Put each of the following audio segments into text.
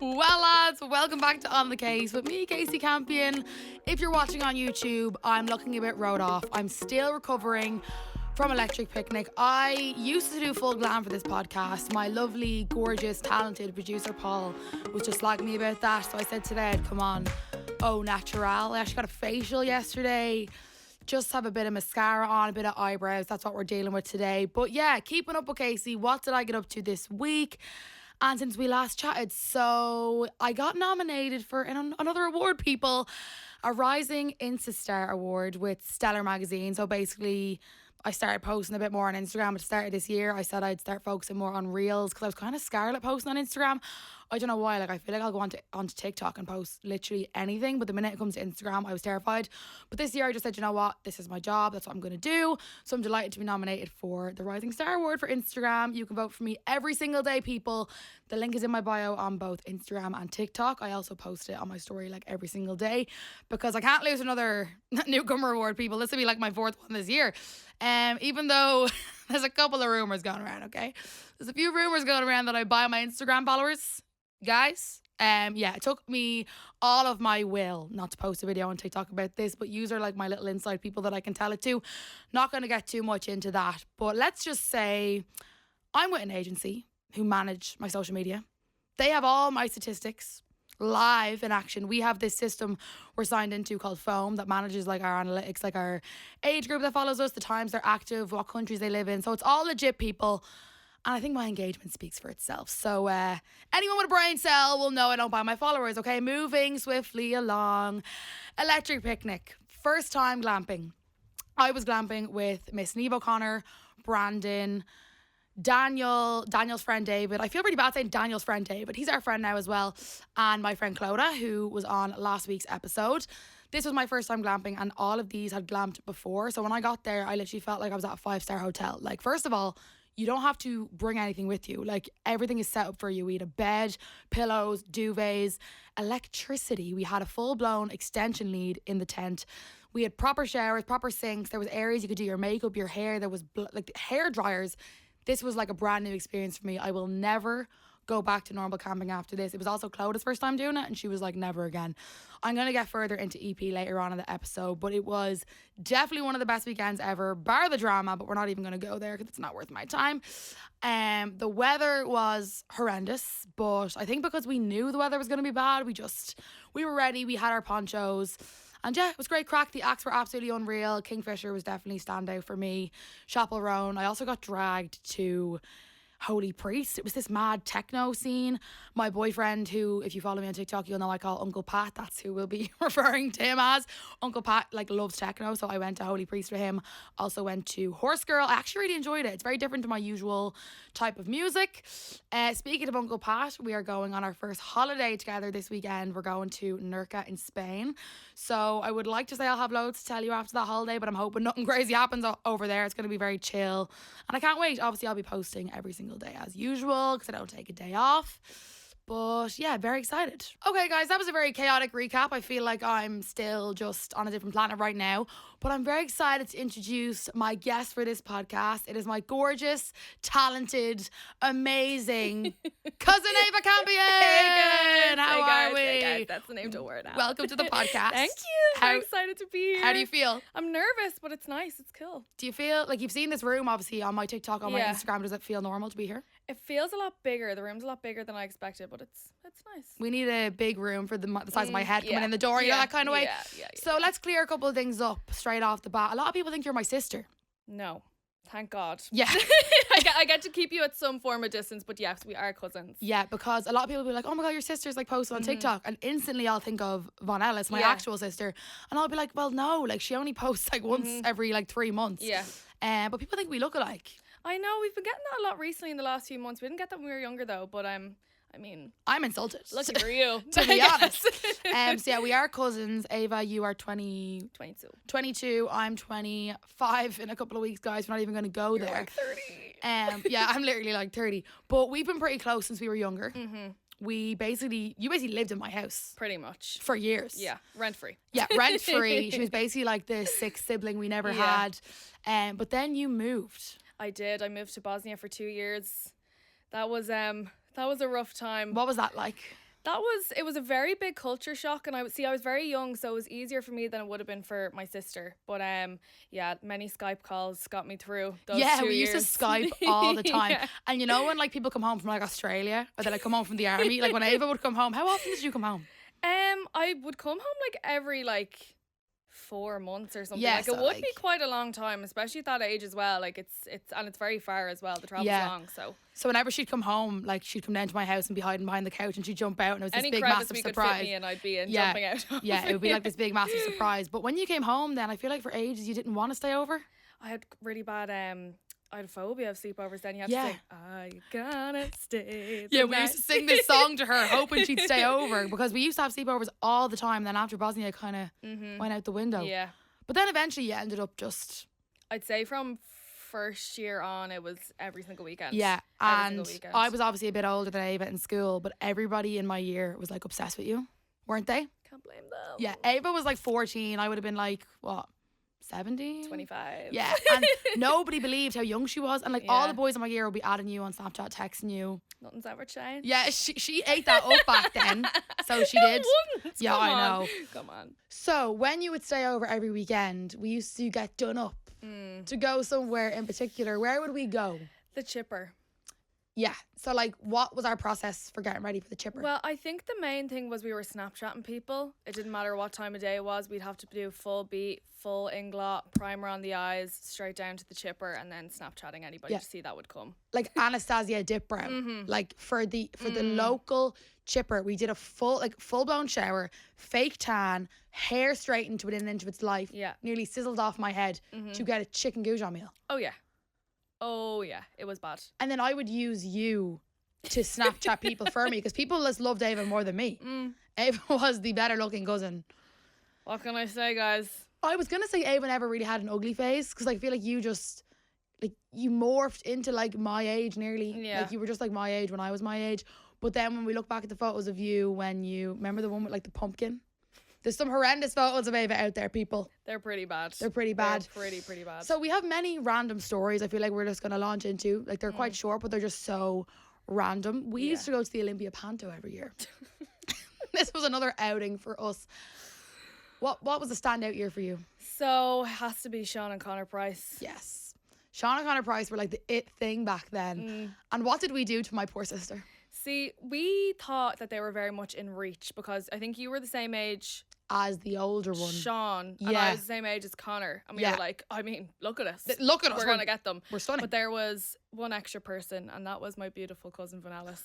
Well, lads, welcome back to On The Case with me, Kasey Campion. If you're watching on YouTube, I'm looking a bit rode off. I'm still recovering from Electric Picnic. I used to do full glam for this podcast. My lovely, gorgeous, talented producer, Paul, was just slagging me about that. So I said today I'd come on au natural. I actually got a facial yesterday. Just have a bit of mascara on, a bit of eyebrows. That's what we're dealing with today. But yeah, keeping up with Kasey. What did I get up to this week? And since we last chatted, so I got nominated for another award, people. A Rising InstaStar Award with Stellar magazine. So basically, I started posting a bit more on Instagram at the start of this year. I said I'd start focusing more on reels because I was kind of scared at posting on Instagram. I don't know why. Like, I feel like I'll go onto TikTok and post literally anything. But the minute it comes to Instagram, I was terrified. But this year I just said, you know what? This is my job. That's what I'm going to do. So I'm delighted to be nominated for the Rising Star Award for Instagram. You can vote for me every single day, people. The link is in my bio on both Instagram and TikTok. I also post it on my story like every single day because I can't lose another newcomer award, people. This will be like my fourth one this year. Even though there's a couple of rumors going around, okay? There's a few rumors going around that I buy my Instagram followers. Guys, it took me all of my will not to post a video on TikTok about this, but yous are like my little inside people that I can tell it to. Not going to get too much into that, but let's just say I'm with an agency who manage my social media. They have all my statistics live in action. We have this system we're signed into called Foam that manages like our analytics, like our age group that follows us, the times they're active, what countries they live in. So it's all legit, people. And I think my engagement speaks for itself. So anyone with a brain cell will know I don't buy my followers, okay? Moving swiftly along. Electric Picnic. First time glamping. I was glamping with Miss Neve O'Connor, Brandon, Daniel's friend David. I feel really bad saying Daniel's friend David. He's our friend now as well. And my friend Clodagh, who was on last week's episode. This was my first time glamping and all of these had glamped before. So when I got there, I literally felt like I was at a 5-star hotel. Like, first of all, you don't have to bring anything with you. Like, everything is set up for you. We had a bed, pillows, duvets, electricity. We had a full-blown extension lead in the tent. We had proper showers, proper sinks. There was areas you could do your makeup, your hair. There was like hair dryers. This was like a brand new experience for me. I will never go back to normal camping after this. It was also Clodagh's first time doing it and she was like, never again. I'm going to get further into EP later on in the episode, but it was definitely one of the best weekends ever, bar the drama, but we're not even going to go there because it's not worth my time. The weather was horrendous, but I think because we knew the weather was going to be bad, we were ready. We had our ponchos. And yeah, it was great crack. The acts were absolutely unreal. Kingfisher was definitely standout for me. Chapel Roan. I also got dragged to Holy Priest. It was this mad techno scene. My boyfriend, who, if you follow me on TikTok, you'll know I call Uncle Pat. That's who we'll be referring to him as. Uncle Pat like loves techno, so I went to Holy Priest with him. Also went to Horse Girl. I actually really enjoyed it. It's very different to my usual type of music. Speaking of Uncle Pat, we are going on our first holiday together this weekend. We're going to Nerca in Spain. So I would like to say I'll have loads to tell you after that holiday, but I'm hoping nothing crazy happens over there. It's going to be very chill. And I can't wait. Obviously, I'll be posting every single day as usual because I don't take a day off. But yeah, very excited. Okay, guys, that was a very chaotic recap. I feel like I'm still just on a different planet right now. But I'm very excited to introduce my guest for this podcast. It is my gorgeous, talented, amazing cousin Ava Campion. Hey guys. How are we? Hey guys, that's the name to wear now. Welcome to the podcast. Thank you. I'm excited to be here. How do you feel? I'm nervous, but it's nice. It's cool. Do you feel like you've seen this room obviously on my TikTok, on my Instagram? Does it feel normal to be here? It feels a lot bigger. The room's a lot bigger than I expected, but it's nice. We need a big room for the size of my head coming in the door, you know, that kind of way. Yeah. So let's clear a couple of things up straight off the bat. A lot of people think you're my sister. No. Thank God. Yeah. I get to keep you at some form of distance, but yes, we are cousins. Yeah, because a lot of people will be like, oh my God, your sister's like posted on TikTok. And instantly I'll think of Von Ellis, my actual sister. And I'll be like, well, no, like she only posts like once every like 3 months. Yeah. But people think we look alike. I know, we've been getting that a lot recently in the last few months. We didn't get that when we were younger though, but I'm insulted. Lucky for you. To be honest. So yeah, we are cousins. Ava, you are 22. I'm 25 in a couple of weeks, guys. We're not even going to go there. Like 30. Yeah, I'm literally like 30. But we've been pretty close since we were younger. Mm-hmm. You basically lived in my house. Pretty much. For years. Yeah, rent-free. Yeah, rent-free. She was basically like the sixth sibling we never had. But then you moved. I did. I moved to Bosnia for 2 years. That was a rough time. What was that like? It was a very big culture shock, and I was very young, so it was easier for me than it would have been for my sister. But yeah, many Skype calls got me through those 2 we years. used to Skype all the time. Yeah. And you know when like people come home from like Australia or they like come home from the army, like when Ava would come home, how often did you come home? I would come home like every 4 months or something. Yeah, Like so, it would like- be quite a long time, especially at that age as well. Like it's very far as well. The travel's Yeah. long, so So whenever she'd come home, like she'd come down to my house and be hiding behind the couch and she'd jump out and it was this any big crevice massive we could surprise. fit me in, I'd be in Yeah. jumping out. Yeah, it would be like this big massive surprise. But when you came home then, I feel like for ages you didn't want to stay over. I had really bad I had a phobia of sleepovers. Then you had Yeah. to sing, "Are you gonna stay?" Yeah, the we used to night?" sing this song to her hoping she'd stay over because we used to have sleepovers all the time. Then after Bosnia kind of went out the window. Yeah, But then eventually you ended up just... I'd say from first year on, it was every single weekend. Yeah, Every and single weekend. I was obviously a bit older than Ava in school, but everybody in my year was like obsessed with you, weren't they? Can't blame them. Yeah, Ava was like 14. I would have been like, what, 17? 25. Yeah, and nobody believed how young she was. And like all Yeah. the boys in my year would be adding you on Snapchat, texting you. Nothing's ever changed. Yeah, she ate that up back then. So she did. Wouldn't. Yeah, Come I on. know. Come on. So when you would stay over every weekend, we used to get done up to go somewhere in particular. Where would we go? The chipper. Yeah. So like what was our process for getting ready for the chipper? Well, I think the main thing was we were Snapchatting people. It didn't matter what time of day it was. We'd have to do full beat, full inglot, primer on the eyes, straight down to the chipper, and then Snapchatting anybody Yeah. to see that would come. Like Anastasia Dip Brown. Like for the local chipper, we did a full blown shower, fake tan, hair straightened to within an inch of its life. Yeah. Nearly sizzled off my head to get a chicken goujon meal. Oh yeah. Oh yeah. It was bad. And then I would use you to Snapchat people for me because people just loved Ava more than me. Ava was the better looking cousin. What can I say, guys? I was gonna say Ava never really had an ugly face because I feel like you just you morphed into like my age nearly. Yeah. Like you were just like my age when I was my age. But then when we look back at the photos of you when you remember the one with like the pumpkin? There's some horrendous photos of Ava out there, people. They're pretty bad. They're pretty bad. They're pretty bad. So we have many random stories I feel like we're just gonna launch into. Like they're quite short, but they're just so random. We used to go to the Olympia Panto every year. This was another outing for us. What was the standout year for you? So it has to be Sean and Connor Price. Yes. Sean and Connor Price were like the it thing back then. And what did we do to my poor sister? See, we thought that they were very much in reach because I think you were the same age, As the older one. Sean, and Yeah. I was the same age as Connor. And we Yeah. were like, I mean, look at us. Look at us. We're going to get them. We're stunning. But there was one extra person, and that was my beautiful cousin Vanalis.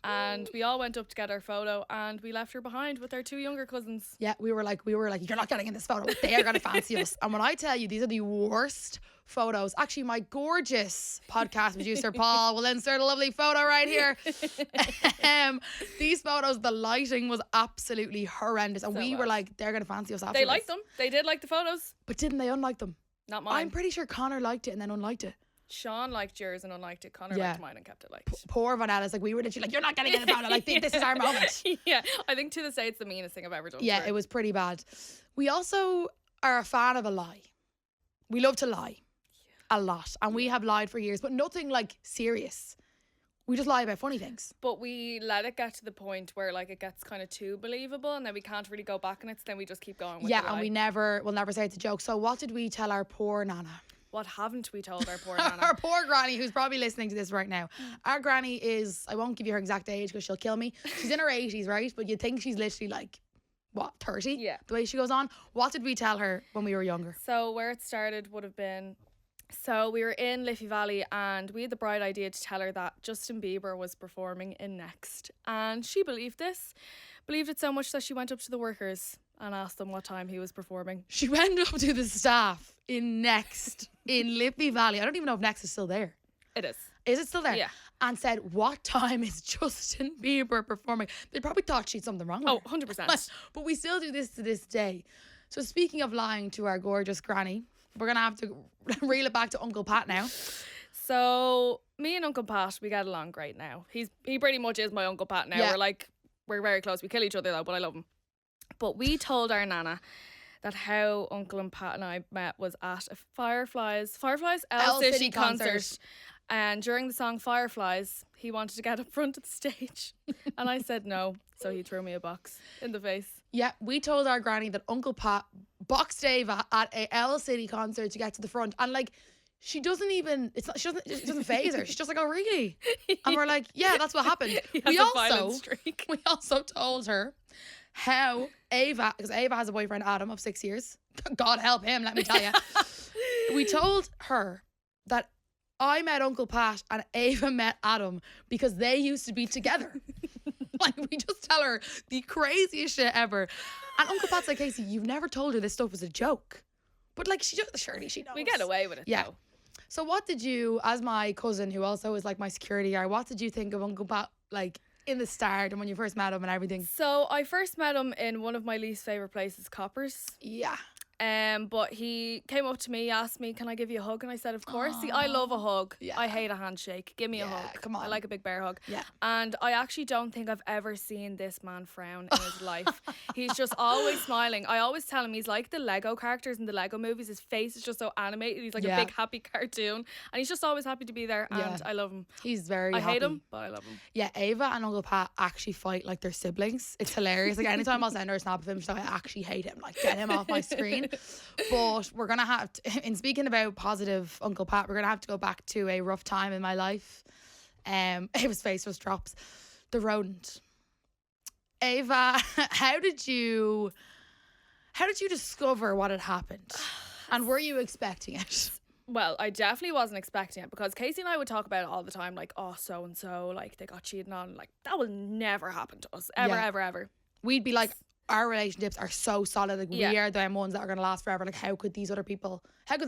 And we all went up to get our photo, and we left her behind with our two younger cousins. Yeah, we were like, you're not getting in this photo. They are going to fancy us. And when I tell you, these are the worst photos. Actually, my gorgeous podcast producer, Paul, will insert a lovely photo right here. These photos, the lighting was absolutely horrendous. And So we were bad. like, they're going to fancy us after They this. liked them. They did like the photos. But didn't they unlike them? Not mine. I'm pretty sure Connor liked it and then unliked it. Sean liked yours and unliked it. Connor Yeah. liked mine and kept it liked. Poor Vanellis, like we were literally like, you're not getting in the photo. Like, this is our moment. Yeah, I think to this day it's the meanest thing I've ever done. Yeah, it was pretty bad. We also are a fan of a lie. We love to lie a lot. And we have lied for years, but nothing like serious. We just lie about funny things. But we let it get to the point where like it gets kind of too believable, and then we can't really go back on it. So then we just keep going. With Yeah, the and lie. we'll never say it's a joke. So what did we tell our poor Nana? What haven't we told our poor Our Nana? poor granny, who's probably listening to this right now. Our granny is, I won't give you her exact age because she'll kill me. She's in her 80s, right? But you'd think she's literally like, what, 30? Yeah. The way she goes on. What did we tell her when we were younger? So where it started would have been, so we were in Liffey Valley and we had the bright idea to tell her that Justin Bieber was performing in Next. And she believed it so much that she went up to the workers and asked them what time he was performing. She went up to the staff in Next in Liffey Valley. I don't even know if Next is still there. It is. Is it still there? Yeah. And said, what time is Justin Bieber performing? They probably thought she'd something wrong with Oh, her. 100%. But we still do this to this day. So speaking of lying to our gorgeous granny, we're going to have to reel it back to Uncle Pat now. So me and Uncle Pat, we get along great now. He pretty much is my Uncle Pat now. Yeah. We're very close. We kill each other though, but I love him. But we told our Nana that how Uncle and Pat and I met was at a Fireflies Owl Owl City City concert. concert. And during the song Fireflies, he wanted to get up front of the stage. And I said no. So he threw me a box in the face. Yeah, we told our granny that Uncle Pat boxed Ava at a L City concert to get to the front. And like, she doesn't even, it doesn't phase her. She's just like, oh, really? And we're like, yeah, that's what happened. He has a violent streak. We also told her how Ava, because Ava has a boyfriend, Adam, of 6 years. God help him, let me tell you. We told her that I met Uncle Pat and Ava met Adam because they used to be together. Like, we just tell her the craziest shit ever. And Uncle Pat's like, Kasey, you've never told her this stuff was a joke. But like, surely she knows. We get away with it, yeah. though. So what did you, as my cousin, who also is like my security guard, what did you think of Uncle Pat, like, in the start and when you first met him and everything? So I first met him in one of my least favourite places, Coppers. Yeah. But he came up to me, asked me, can I give you a hug? And I said, of course. See, I love a hug. Yeah. I hate a handshake. Give me a hug. Come on. I like a big bear hug. Yeah. And I actually don't think I've ever seen this man frown in his life. He's just always smiling. I always tell him he's like the Lego characters in the Lego movies. His face is just so animated. He's like a big happy cartoon. And he's just always happy to be there. And I love him. He's very I happy. hate him, but I love him. Yeah, Ava and Uncle Pat actually fight like they're siblings. It's hilarious. Like, anytime I'll send her a snap of him, she's like, I actually hate him. Like, get him off my screen. But we're going to have to, in speaking about positive Uncle Pat, we're going to have to go back to a rough time in my life. Ava's face just drops. The rodent. Ava, how did you discover what had happened? And were you expecting it? Well, I definitely wasn't expecting it because Kasey and I would talk about it all the time, like, oh, so and so, like, they got cheated on. Like, that will never happen to us. Ever, ever. We'd be like, our relationships are so solid. Like, we are the ones that are going to last forever. Like, how could this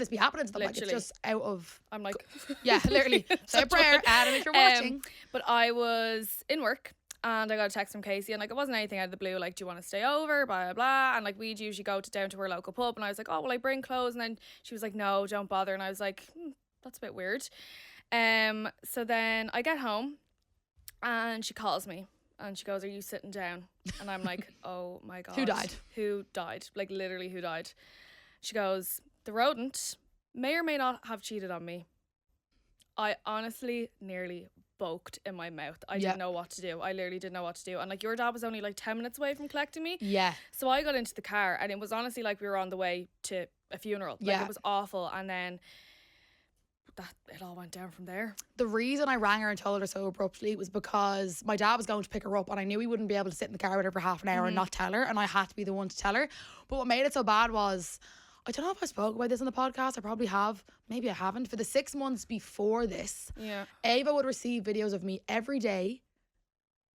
be happening to them? Like, it's just out of... I'm like... Yeah, literally. Say a prayer, Adam, if you're watching. But I was in work and I got a text from Kasey and, like, it wasn't anything out of the blue. Like, do you want to stay over? Blah, blah, blah. And, like, we'd usually go down to her local pub and I was like, oh, will I bring clothes? And then she was like, no, don't bother. And I was like, that's a bit weird. So then I get home and she calls me. And she goes, are you sitting down? And I'm like, oh my God. Who died? Who died? Like, literally, who died? She goes, the rodent may or may not have cheated on me. I honestly nearly bulked in my mouth. I didn't know what to do. I literally didn't know what to do. And like, your dad was only like 10 minutes away from collecting me. Yeah. So I got into the car and it was honestly like we were on the way to a funeral. Like, it was awful. And then it all went down from there. The reason I rang her and told her so abruptly was because my dad was going to pick her up and I knew he wouldn't be able to sit in the car with her for half an hour and not tell her, and I had to be the one to tell her. But what made it so bad was, I don't know if I spoke about this on the podcast, I probably have, maybe I haven't. For the 6 months before this, Ava would receive videos of me every day,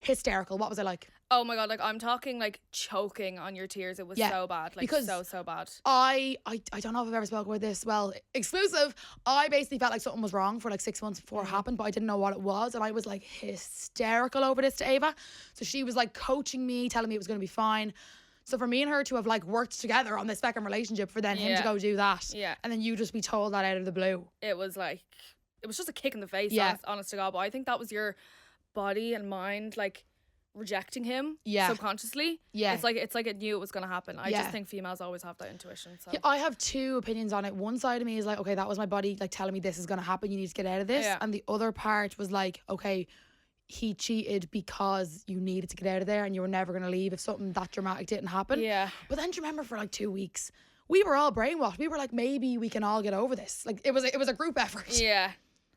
hysterical. What was I like? Oh my God, like, I'm talking like choking on your tears. It was so bad. Like, because so bad. I don't know if I've ever spoken about this. Well, exclusive. I basically felt like something was wrong for like 6 months before it happened, but I didn't know what it was. And I was like hysterical over this to Ava. So she was like coaching me, telling me it was going to be fine. So for me and her to have like worked together on this second relationship, for then him to go do that. Yeah. And then you just be told that out of the blue. It was like, it was just a kick in the face, honest to God. But I think that was your body and mind, like, rejecting him subconsciously. It's like it knew it was going to happen. I just think females always have that intuition. So I have two opinions on it. One side of me is like, okay, that was my body like telling me this is going to happen, you need to get out of this. And the other part was like, okay, he cheated because you needed to get out of there and you were never going to leave if something that dramatic didn't happen. But then do you remember for like 2 weeks we were all brainwashed. We were like, maybe we can all get over this. Like, it was a group effort.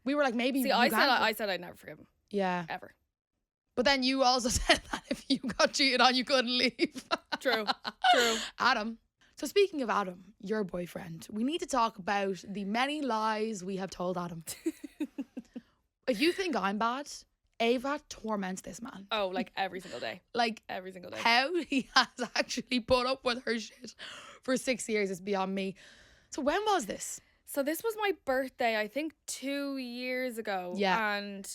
We were like, maybe. See, I said I'd never forgive him. Ever. But then you also said that if you got cheated on, you couldn't leave. True. Adam. So speaking of Adam, your boyfriend, we need to talk about the many lies we have told Adam. If you think I'm bad, Ava torments this man. Oh, like every single day. Like every single day. How he has actually put up with her shit for 6 years is beyond me. So when was this? So this was my birthday, I think 2 years ago. Yeah. And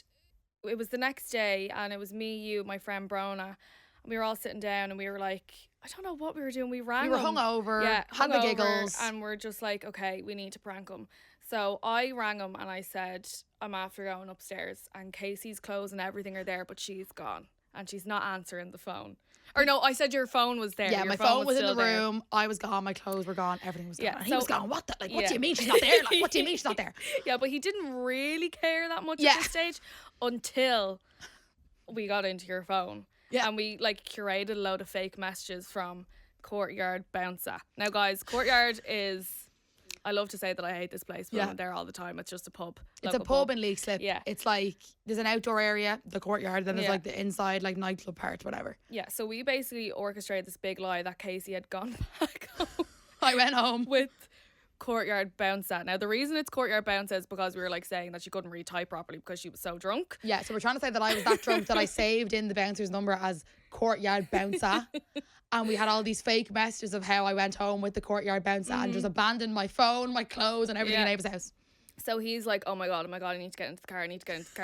it was the next day and it was me, you, my friend Brona. And we were all sitting down and we were like, I don't know what we were doing. We rang him. We were hungover, had the giggles. And we're just like, okay, we need to prank him. So I rang him and I said, I'm after going upstairs and Kasey's clothes and everything are there, but she's gone. and she's not answering the phone. Or no, I said your phone was there. Yeah, Your my phone was in the still room. I was gone. My clothes were gone. Everything was gone. Yeah, And he so- was gone. What the? Like, what Yeah. do you mean she's not there? Like, what do you mean she's not there? there. Yeah, but he didn't really care that much Yeah. at this stage until we got into your phone. Yeah. And we like curated a load of fake messages from Courtyard Bouncer. Now, guys, Courtyard is. I love to say that I hate this place, but Yeah. I'm there all the time. It's just a pub. It's a local pub in Leixlip. Yeah. It's like, there's an outdoor area, the courtyard, then there's Yeah. like the inside, like nightclub part, whatever. Yeah, so we basically orchestrated this big lie that Kasey had gone back home I went home. with Courtyard Bouncer. Now, the reason it's Courtyard Bouncer is because we were like saying that she couldn't really type properly because she was so drunk. Yeah, so we're trying to say that I was that drunk that I saved in the bouncer's number as Courtyard Bouncer. And we had all these fake messages of how I went home with the Courtyard Bouncer and just abandoned my phone, my clothes, and everything in Ava's house. So he's like, oh my god, I need to get into the car,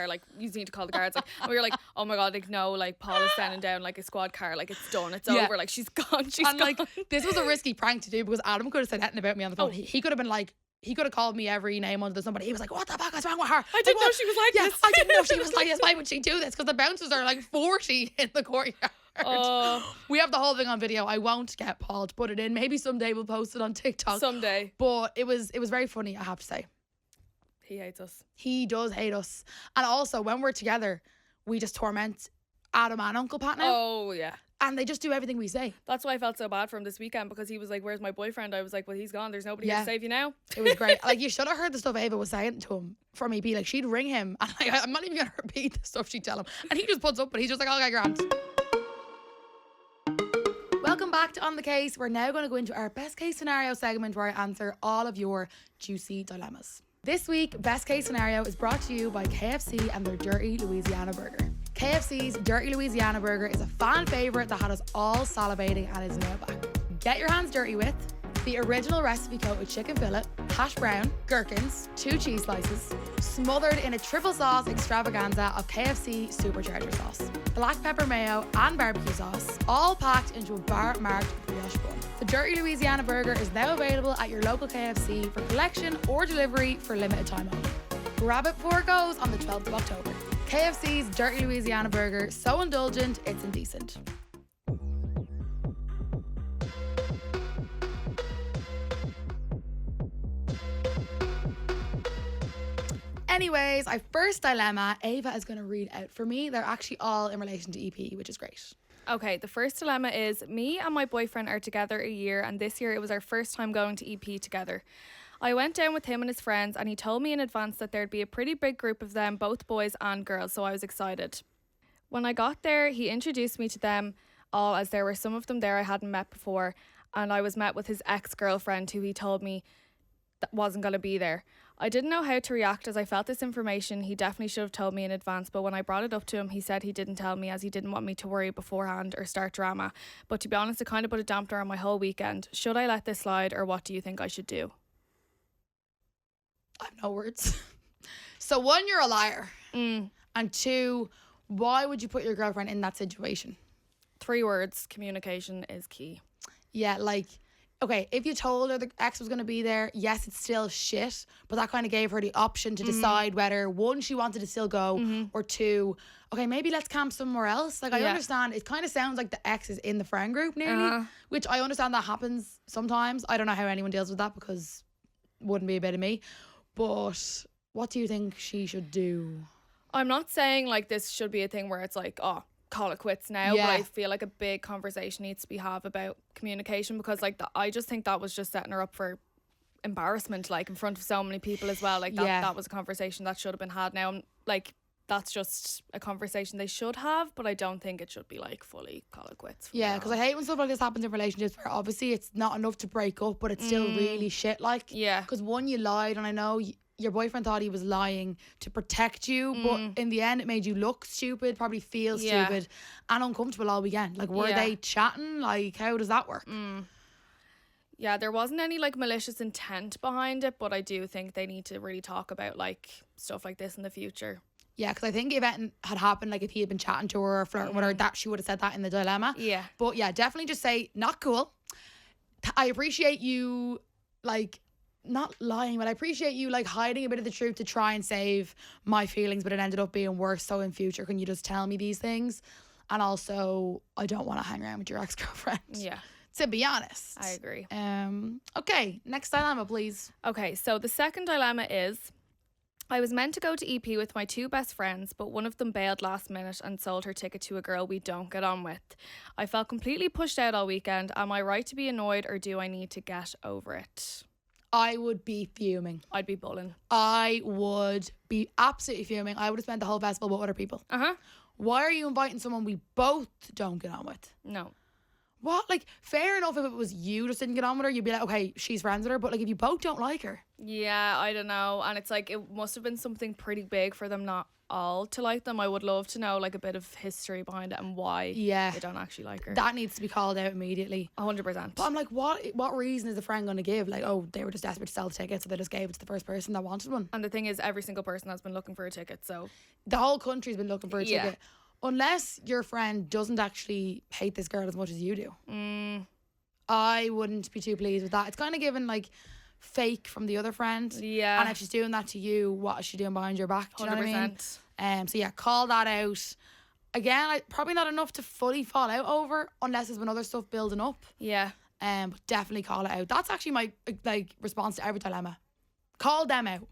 like, you need to call the guards. Like, and we were like, oh my god, like, no, like, Paul is sending down like a squad car, like, it's done, it's Yeah. over, like, she's gone, she's And gone. like, this was a risky prank to do because Adam could have said anything about me on the phone. Oh. He could have been like, he could have called me every name under the sun, but he was like, what the fuck is wrong with her? I didn't know she was like yeah, this. I didn't know she was like this. Why would she do this? Because the bouncers are like 40 in the courtyard. Oh, We have the whole thing on video. I won't get Paul to put it in. Maybe someday we'll post it on TikTok. someday. But it was very funny, I have to say. He hates us. He does hate us. And also, when we're together, we just torment Adam and Uncle Pat now. Oh, yeah. And they just do everything we say. That's why I felt so bad for him this weekend, because he was like, where's my boyfriend? I was like, well, he's gone. There's nobody here Yeah. to save you now. It was great. Like, you should have heard the stuff Ava was saying to him from EP. Like, she'd ring him. And like, I'm not even going to repeat the stuff she'd tell him. And he just puts up and he's just like, okay, grand. Welcome back to On The Case. We're now going to go into our best case scenario segment where I answer all of your juicy dilemmas. This week, Best Case Scenario is brought to you by KFC and their Dirty Louisiana Burger. KFC's Dirty Louisiana Burger is a fan favourite that had us all salivating and is now back. Get your hands dirty with the original recipe coated chicken fillet, hash brown, gherkins, 2 cheese slices, smothered in a triple sauce extravaganza of KFC supercharger sauce, black pepper mayo and barbecue sauce, all packed into a bar-marked brioche bun. The Dirty Louisiana Burger is now available at your local KFC for collection or delivery for limited time only. Grab it before it goes on the 12th of October. KFC's Dirty Louisiana Burger, so indulgent, it's indecent. Anyways, our first dilemma, Ava is going to read out for me. They're actually all in relation to EP, which is great. Okay, the first dilemma is me and my boyfriend are together a year, and this year it was our first time going to EP together. I went down with him and his friends, and he told me in advance that there'd be a pretty big group of them, both boys and girls, so I was excited. When I got there, he introduced me to them all, as there were some of them there I hadn't met before, and I was met with his ex-girlfriend, who he told me that wasn't going to be there. I didn't know how to react, as I felt this information he definitely should have told me in advance, but when I brought it up to him, he said he didn't tell me as he didn't want me to worry beforehand or start drama. But to be honest, it kind of put a damper on my whole weekend. Should I let this slide, or what do you think I should do? I have no words. So 1, you're a liar. And 2, why would you put your girlfriend in that situation? 3 words: communication is key. Yeah, like, okay, if you told her the ex was going to be there, yes, it's still shit, but that kind of gave her the option to decide whether, 1, she wanted to still go, or 2, okay, maybe let's camp somewhere else. Like, I Yeah. understand, it kind of sounds like the ex is in the friend group nearly, which I understand that happens sometimes. I don't know how anyone deals with that because it wouldn't be a bit of me. But what do you think she should do? I'm not saying like this should be a thing where it's like, oh, call it quits now, Yeah. but I feel like a big conversation needs to be had about communication, because like I just think that was just setting her up for embarrassment, like in front of so many people as well. Like that was a conversation that should have been had. Now, like, that's just a conversation they should have, but I don't think it should be like fully call it quits. Yeah, because I hate when stuff like this happens in relationships where obviously it's not enough to break up, but it's still really shit. Like, Yeah. because 1, you lied, and I know your boyfriend thought he was lying to protect you, but in the end it made you look stupid, probably feel Yeah. stupid and uncomfortable all weekend. Like, were Yeah. they chatting? Like, how does that work? Yeah, there wasn't any like malicious intent behind it, but I do think they need to really talk about like stuff like this in the future. Yeah, because I think if it had happened, like if he had been chatting to her or flirting with her, that she would have said that in the dilemma. Yeah. But yeah, definitely just say, not cool. I appreciate you, like, not lying, but I appreciate you, like, hiding a bit of the truth to try and save my feelings, but it ended up being worse. So in future, can you just tell me these things? And also, I don't want to hang around with your ex-girlfriend. Yeah. To be honest. I agree. Okay, next dilemma, please. Okay, so the second dilemma is, I was meant to go to EP with my 2 best friends, but one of them bailed last minute and sold her ticket to a girl we don't get on with. I felt completely pushed out all weekend. Am I right to be annoyed, or do I need to get over it? I would be fuming. I'd be bulling. I would be absolutely fuming. I would have spent the whole festival with other people. Why are you inviting someone we both don't get on with? No. What? Like, fair enough if it was you just didn't get on with her, you'd be like, okay, she's friends with her. But like, if you both don't like her. Yeah, I don't know. And it's like, it must have been something pretty big for them not all to like them. I would love to know like a bit of history behind it and why they don't actually like her. That needs to be called out immediately. 100%. But I'm like, what reason is the friend going to give? Like, oh, they were just desperate to sell the ticket, so they just gave it to the first person that wanted one. And the thing is, every single person has been looking for a ticket, so the whole country's been looking for a ticket. Unless your friend doesn't actually hate this girl as much as you do. I wouldn't be too pleased with that. It's kind of given like fake from the other friend. Yeah. And if she's doing that to you, what is she doing behind your back? Do you know what I mean? So yeah, call that out. Again, probably not enough to fully fall out over unless there's been other stuff building up. Yeah. But definitely call it out. That's actually my like response to every dilemma. Call them out.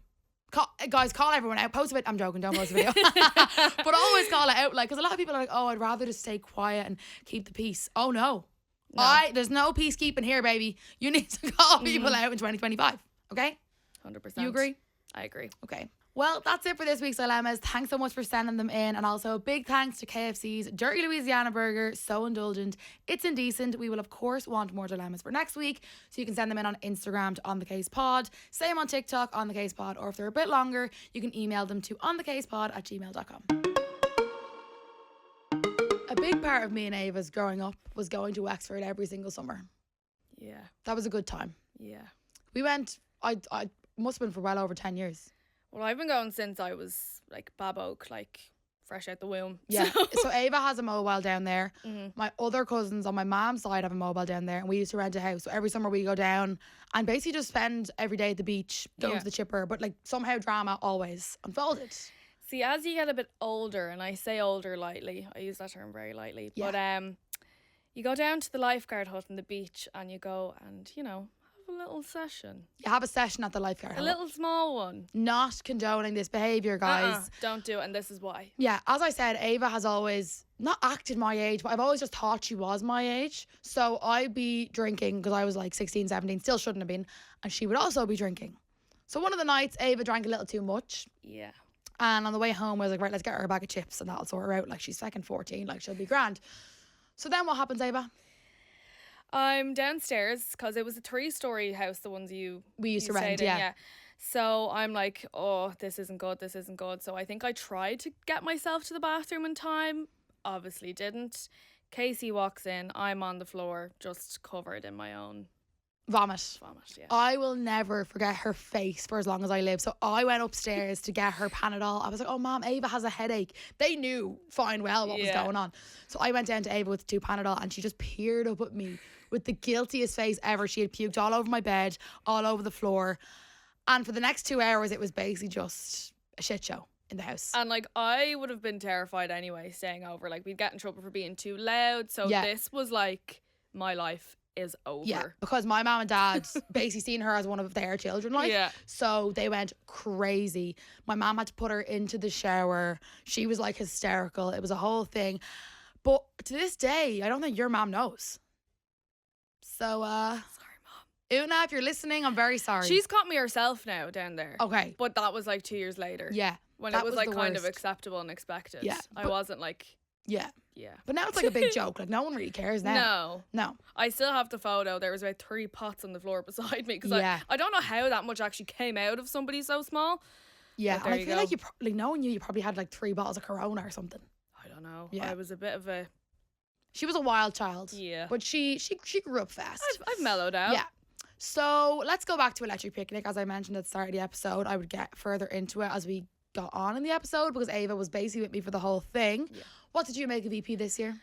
Guys, call everyone out. Post a video. I'm joking, don't post a video. But always call it out, like, because a lot of people are like, oh, I'd rather just stay quiet and keep the peace. Oh no. There's no peacekeeping here, baby. You need to call people out in 2025. Okay? 100%. You agree? I agree. Okay. Well, that's it for this week's dilemmas. Thanks so much for sending them in. And also a big thanks to KFC's Dirty Louisiana Burger. So indulgent. It's indecent. We will, of course, want more dilemmas for next week. So you can send them in on Instagram to On The Case Pod. Same on TikTok, On The Case Pod. Or if they're a bit longer, you can email them to onthecasepod@gmail.com. A big part of me and Ava's growing up was going to Wexford every single summer. Yeah. That was a good time. Yeah. We went, I must have been for well over 10 years. Well, I've been going since I was like Bab Oak, like fresh out the womb. Yeah. So Ava has a mobile down there. My other cousins on my mom's side have a mobile down there, and we used to rent a house. So every summer we go down and basically just spend every day at the beach, going to the chipper. But like somehow drama always unfolded. See, as you get a bit older, and I say older lightly, I use that term very lightly, but you go down to the lifeguard hut on the beach and you go and, you know, have a little session. You have a session at the lifeguard hut. A little small one. Not condoning this behaviour, guys. Don't do it, and this is why. Yeah, as I said, Ava has always not acted my age, but I've always just thought she was my age. So I'd be drinking because I was like 16, 17, still shouldn't have been, and she would also be drinking. So one of the nights, Ava drank a little too much. Yeah. And on the way home, I was like, right, let's get her a bag of chips and that'll sort her out. Like, she's fucking 14, like, she'll be grand. So then what happens, Ava? I'm downstairs because it was a 3-story house, the ones we used to rent, yeah. So I'm like, oh, this isn't good. So I think I tried to get myself to the bathroom in time. Obviously didn't. Kasey walks in. I'm on the floor, just covered in my own Vomit, yeah. I will never forget her face for as long as I live. So I went upstairs to get her Panadol. I was like, oh, Mom, Ava has a headache. They knew fine well what was going on. So I went down to Ava with 2 Panadol, and she just peered up at me with the guiltiest face ever. She had puked all over my bed, all over the floor. And for the next 2 hours, it was basically just a shit show in the house. And like, I would have been terrified anyway staying over. Like, we'd get in trouble for being too loud. So this was like, my life is over. Yeah, because my mom and dad basically seen her as one of their children, like. Yeah. So they went crazy. My mom had to put her into the shower. She was like hysterical. It was a whole thing. But to this day, I don't think your mom knows. So, sorry, Mom. Una, if you're listening, I'm very sorry. She's caught me herself now down there. Okay. But that was like 2 years later. Yeah. When it was like kind of acceptable and expected. Yeah. I wasn't like... Yeah. Yeah. But now it's like a big joke. Like, no one really cares now. No. I still have the photo. There was about 3 pots on the floor beside me. Because I don't know how that much actually came out of somebody so small. Yeah. And I feel like knowing you probably had like 3 bottles of Corona or something. I don't know. Yeah. I was a bit of a... She was a wild child. Yeah. But she grew up fast. I've mellowed out. Yeah. So let's go back to Electric Picnic. As I mentioned at the start of the episode, I would get further into it as we got on in the episode because Ava was basically with me for the whole thing. Yeah. What did you make of EP this year?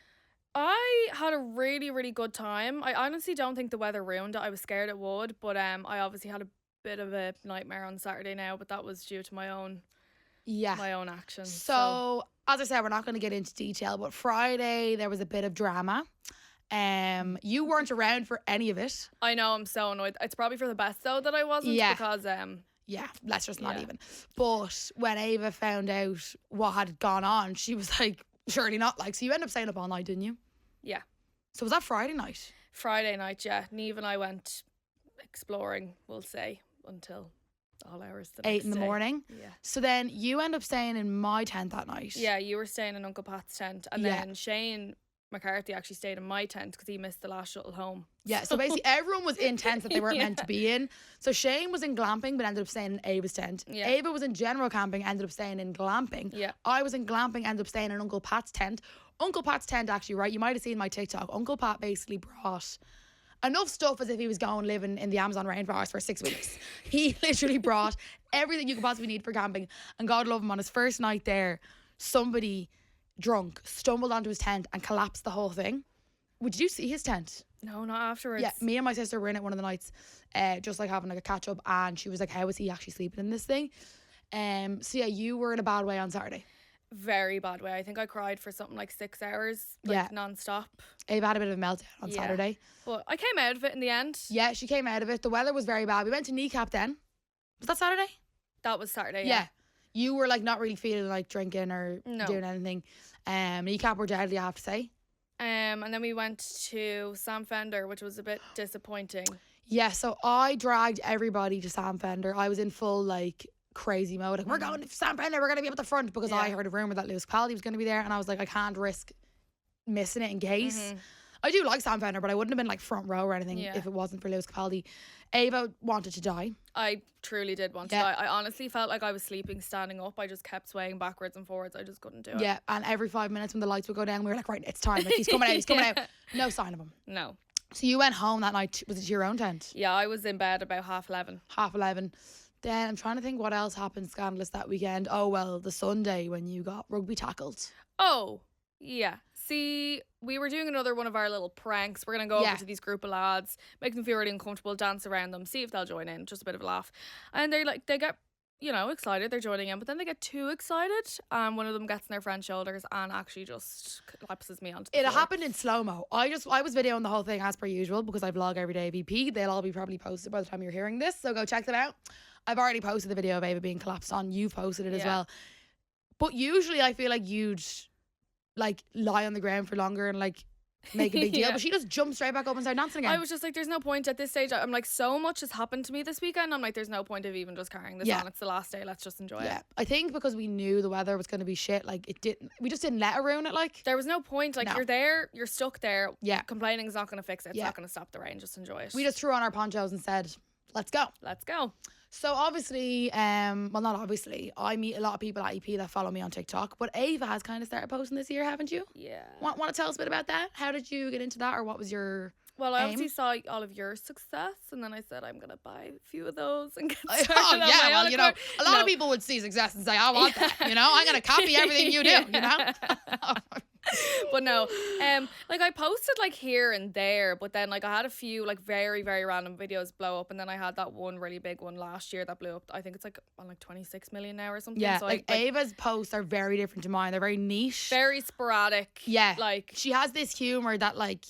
I had a really, really good time. I honestly don't think the weather ruined it. I was scared it would, but I obviously had a bit of a nightmare on Saturday now, but that was due to my own actions. So as I said, we're not going to get into detail, but Friday there was a bit of drama. You weren't around for any of it. I know, I'm so annoyed. It's probably for the best though that I wasn't because yeah, let's just not even. But when Ava found out what had gone on, she was like, surely not. Like, so you ended up staying up all night, didn't you? Yeah. So was that Friday night? Friday night, yeah. Neve and I went exploring, we'll say, until all hours the 8 next in the day. morning. Yeah. So then you end up staying in my tent that night. Yeah, you were staying in Uncle Pat's tent, and then Shane McCarthy actually stayed in my tent because he missed the last shuttle home. Yeah, so basically everyone was in tents that they weren't meant to be in. So Shane was in glamping but ended up staying in Ava's tent. Yeah. Ava was in general camping, ended up staying in glamping. Yeah. I was in glamping, ended up staying in Uncle Pat's tent. Uncle Pat's tent, actually, right, you might have seen my TikTok. Uncle Pat basically brought enough stuff as if he was going living in the Amazon rainforest for 6 weeks. He literally brought everything you could possibly need for camping. And God love him, on his first night there, somebody drunk stumbled onto his tent and collapsed the whole thing. Did you see his tent? No, not afterwards. Yeah, me and my sister were in it one of the nights, just like having like a catch up, and she was like, how was he actually sleeping in this thing? So yeah, you were in a bad way on Saturday. Very bad way. I think I cried for something like 6 hours, non-stop. Ava had a bit of a meltdown on Saturday. But I came out of it in the end. Yeah, she came out of it. The weather was very bad. We went to Kneecap then. Was that Saturday? That was Saturday, Yeah. You were like not really feeling like drinking or No. doing anything. Kneecap were deadly, I have to say. And then we went to Sam Fender, which was a bit disappointing. Yeah, so I dragged everybody to Sam Fender. I was in full like crazy mode. Like, we're going to Sam Fender, we're going to be up at the front, because I heard a rumour that Lewis Capaldi was going to be there, and I was like, I can't risk missing it in case. I do like Sam Fender, but I wouldn't have been like front row or anything if it wasn't for Lewis Capaldi. Ava wanted to die. I truly did want to die. I honestly felt like I was sleeping standing up. I just kept swaying backwards and forwards. I just couldn't do it. Yeah, and every 5 minutes when the lights would go down, we were like, right, it's time. Like, he's coming out, he's coming out. No sign of him. No. So you went home that night. Was it to your own tent? Yeah, I was in bed about 11:30. 11:30. Then I'm trying to think what else happened scandalous that weekend. Oh, well, the Sunday when you got rugby tackled. Oh, yeah. See, we were doing another one of our little pranks. We're going to go over to these group of lads, make them feel really uncomfortable, dance around them, see if they'll join in. Just a bit of a laugh. And they get, excited. They're joining in, but then they get too excited. And one of them gets on their friend's shoulders and actually just collapses me onto the floor. It happened in slow-mo. I was videoing the whole thing as per usual because I vlog every day of EP. They'll all be probably posted by the time you're hearing this, so go check them out. I've already posted the video of Ava being collapsed on. You've posted it as well. But usually I feel like you'd like lie on the ground for longer and like make a big deal. But she just jumped straight back up and started dancing again. I was just like, there's no point at this stage. I'm like, so much has happened to me this weekend. I'm like, there's no point of even just carrying this on. It's the last day. Let's just enjoy it. I think because we knew the weather was going to be shit, like we just didn't let her ruin it. Like, there was no point. Like, you're there, you're stuck there. Yeah. Complaining is not going to fix it. It's not going to stop the rain. Just enjoy it. We just threw on our ponchos and said, let's go. Let's go. So obviously, well, not obviously, I meet a lot of people at EP that follow me on TikTok, but Ava has kind of started posting this year, haven't you? Yeah. Want to tell us a bit about that? How did you get into that, or what was your Well, I aim? obviously saw all of your success, and then I said I'm gonna buy a few of those and get started. Oh on yeah, my well, own you know, account. a lot of people would see success and say, I want that, you know, I'm gonna copy everything you do, you know. But no, like I posted like here and there, but then like I had a few like very, very random videos blow up, and then I had that one really big one last year that blew up. I think it's like on like 26 million now or something. Yeah, so like Ava's posts are very different to mine. They're very niche, very sporadic. Yeah, like she has this humor that like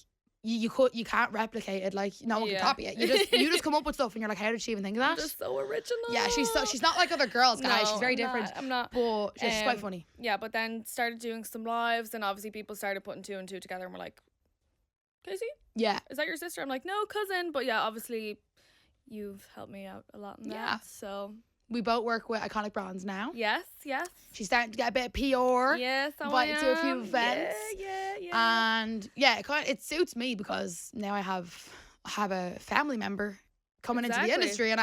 you can't replicate it. Like no one can copy it. You just come up with stuff and you're like, how did she even think of that? Just so original. Yeah, she's not like other girls, guys. No, she's very different. I'm not. But she's quite funny. Yeah, but then started doing some lives, and obviously people started putting 2 and 2 together, and we're like, Kasey? Yeah. Is that your sister? I'm like, no, cousin. But yeah, obviously you've helped me out a lot in that. So we both work with iconic brands now. yes. She's starting to get a bit of PR. Yes, invited to a few events. Yeah. And yeah, it suits me because now I have a family member coming into the industry, and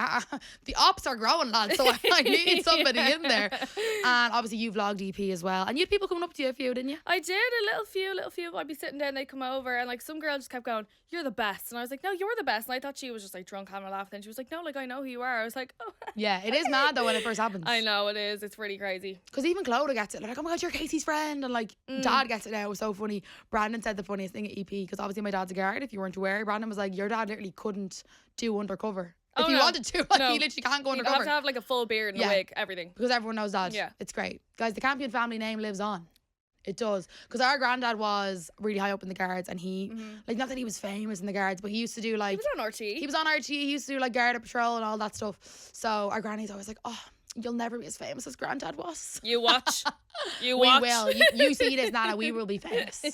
the ops are growing, lads, so I need somebody in there. And obviously you vlogged EP as well, and you had people coming up to you a few, didn't you? I did, a little few. I'd be sitting down, they'd come over, and like some girl just kept going, you're the best. And I was like, no, you're the best. And I thought she was just like drunk having a laugh. Then she was like, no, like I know who you are. I was like, oh. Yeah, it is mad though when it first happens. I know it is. It's really crazy. Because even Clodagh gets it. Like, oh my God, you're Kasey's friend. And like, Dad gets it now. It was so funny. Brandon said the funniest thing at EP, because obviously my dad's a guard, if you weren't aware. Brandon was like, your dad literally couldn't do undercover. If he wanted to, like, he literally can't go You'd undercover. have to have like a full beard and a wig, everything. Because everyone knows Dad. Yeah. It's great. Guys, the Campion family name lives on. It does. Because our granddad was really high up in the guards and he, like, not that he was famous in the guards, but he used to do like... He was on RT. He was on RT. He used to do like guard patrol and all that stuff. So our granny's always like, oh, you'll never be as famous as granddad was. You watch. You We watch. will. You see this, Nana. We will be famous.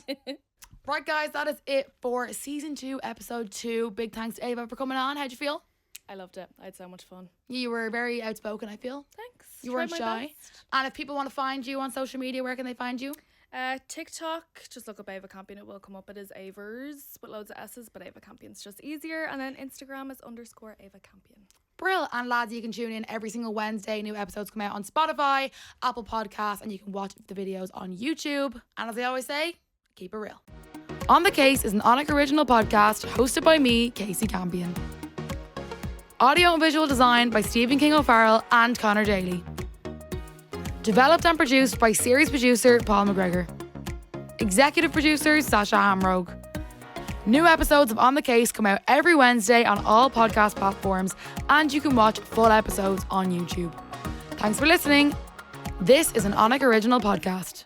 Right, guys, that is it for season 2, episode 2. Big thanks to Ava for coming on. How'd you feel? I loved it. I had so much fun. You were very outspoken, I feel. Thanks. You Tried weren't my shy. best. And if people want to find you on social media, where can they find you? TikTok, just look up Ava Campion. It will come up. It is Avers with loads of S's, but Ava Campion's just easier. And then Instagram is _Ava Campion. Brill. And lads, you can tune in every single Wednesday. New episodes come out on Spotify, Apple Podcasts, and you can watch the videos on YouTube. And as I always say, keep it real. On the Case is an Onic original podcast hosted by me, Kasey Campion. Audio and visual design by Stephen King O'Farrell and Connor Daly. Developed and produced by series producer Paul McGregor. Executive producer Sasha Hamrogue. New episodes of On the Case come out every Wednesday on all podcast platforms, and you can watch full episodes on YouTube. Thanks for listening. This is an Onic original podcast.